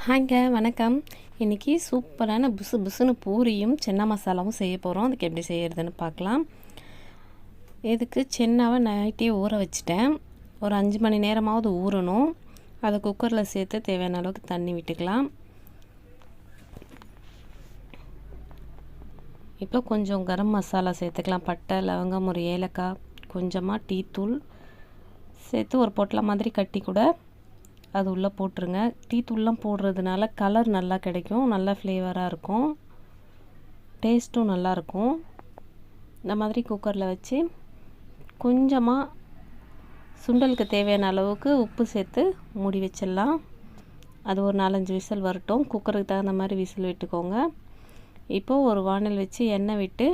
ஹாய்ங்க வணக்கம். இன்றைக்கி சூப்பரான புசு புசுன்னு பூரியும் சென்னா மசாலாவும் செய்ய போகிறோம். அதுக்கு எப்படி செய்கிறதுன்னு பார்க்கலாம். இதுக்கு சென்னாவை நைட்டே ஊற வச்சுட்டேன். ஒரு 5 மணி நேரமாவது ஊறணும். அதை குக்கரில் சேர்த்து தேவையான அளவுக்கு தண்ணி விட்டுக்கலாம். இப்போ கொஞ்சம் கரம் மசாலா சேர்த்துக்கலாம். பட்டை, லவங்கம், ஒரு ஏலக்காய், கொஞ்சமாக டீத்தூள் சேர்த்து ஒரு பொட்டலை மாதிரி கட்டி கூட அது உள்ளே போட்டுருங்க. டீ தூள்லாம் போடுறதுனால கலர் நல்லா கிடைக்கும், நல்லா ஃப்ளேவராக இருக்கும், டேஸ்ட்டும் நல்லாயிருக்கும். இந்த மாதிரி குக்கரில் வச்சு கொஞ்சமாக சுண்டலுக்கு தேவையான அளவுக்கு உப்பு சேர்த்து மூடி வச்சிடலாம். அது ஒரு 4-5 விசில் வரட்டும். குக்கருக்கு தகுந்த மாதிரி விசில் விட்டுக்கோங்க. இப்போது ஒரு வானல் வச்சு எண்ணெய் விட்டு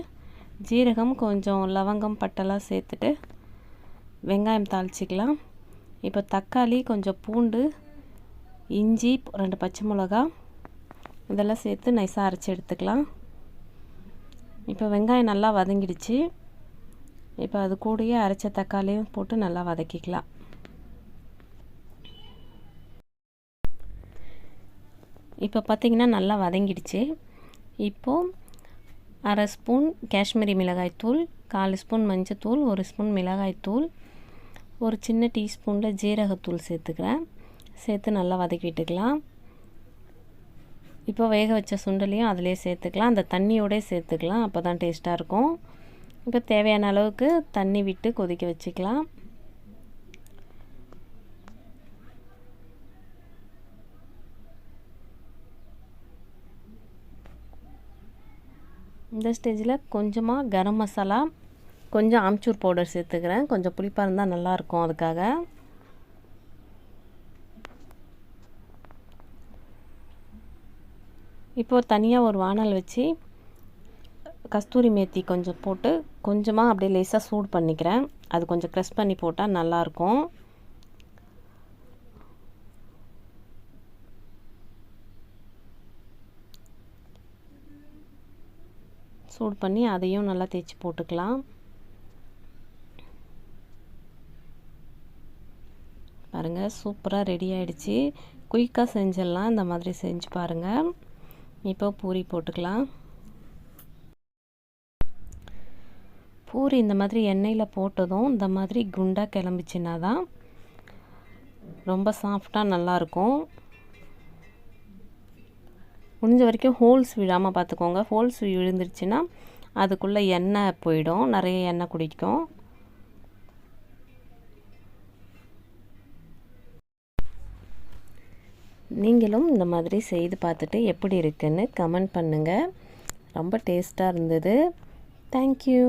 ஜீரகம், கொஞ்சம் லவங்கம், பட்டெல்லாம் சேர்த்துட்டு வெங்காயம் தாளிச்சிக்கலாம். இப்போ தக்காளி, கொஞ்சம் பூண்டு, இஞ்சி, 2 பச்சை மிளகா இதெல்லாம் சேர்த்து நைஸாக அரைச்சி எடுத்துக்கலாம். இப்போ வெங்காயம் நல்லா வதங்கிடுச்சு. இப்போ அது கூடயே அரைச்ச தக்காளியும் போட்டு நல்லா வதக்கிக்கலாம். இப்போ பார்த்திங்கன்னா நல்லா வதங்கிடுச்சு. இப்போது 1/2 ஸ்பூன் காஷ்மீரி மிளகாய்த்தூள், 1/4 ஸ்பூன் மஞ்சத்தூள், 1 ஸ்பூன் மிளகாய்த்தூள், ஒரு சின்ன டீஸ்பூனில் ஜீரகத்தூள் சேர்த்துக்கிறேன். சேர்த்து நல்லா வதக்கி விட்டுக்கலாம். இப்போ வேக வச்ச சுண்டலையும் அதிலே சேர்த்துக்கலாம். அந்த தண்ணியோடே சேர்த்துக்கலாம், அப்போ தான் டேஸ்ட்டாக இருக்கும். இப்போ தேவையான அளவுக்கு தண்ணி விட்டு கொதிக்க வச்சுக்கலாம். இந்த ஸ்டேஜில் கொஞ்சமாக கரம் மசாலா, கொஞ்சம் ஆம்ச்சூர் பவுடர் சேர்த்துக்கிறேன். கொஞ்சம் புளிப்பாக இருந்தால் நல்லாயிருக்கும், அதுக்காக. இப்போது தனியாக ஒரு வானல் வச்சு கஸ்தூரி மேத்தி கொஞ்சம் போட்டு கொஞ்சமாக அப்படியே லேசாக சூடு பண்ணிக்கிறேன். அது கொஞ்சம் க்ரஷ் பண்ணி போட்டால் நல்லாயிருக்கும். சூடு பண்ணி அதையும் நல்லா தேய்ச்சி போட்டுக்கலாம். பாருங்கள், சூப்பராக ரெடி ஆகிடுச்சு. குயிக்காக செஞ்சிடலாம். இந்த மாதிரி செஞ்சு பாருங்கள். இப்போ பூரி போட்டுக்கலாம். பூரி இந்த மாதிரி எண்ணெயில் போட்டதும் இந்த மாதிரி குண்டாக கிளம்பிச்சின்னா தான் ரொம்ப சாஃப்டாக நல்லாயிருக்கும். முடிஞ்ச வரைக்கும் ஹோல்ஸ் விழாமல் பார்த்துக்கோங்க. ஹோல்ஸ் விழுந்துருச்சுன்னா அதுக்குள்ளே எண்ணெய் போயிடும், நிறைய எண்ணெய் குடிக்கும். நீங்களும் இந்த மாதிரி செய்து பார்த்துட்டு எப்படி இருக்குன்னு கமெண்ட் பண்ணுங்கள். ரொம்ப டேஸ்ட்டாக இருந்தது. தேங்க்யூ.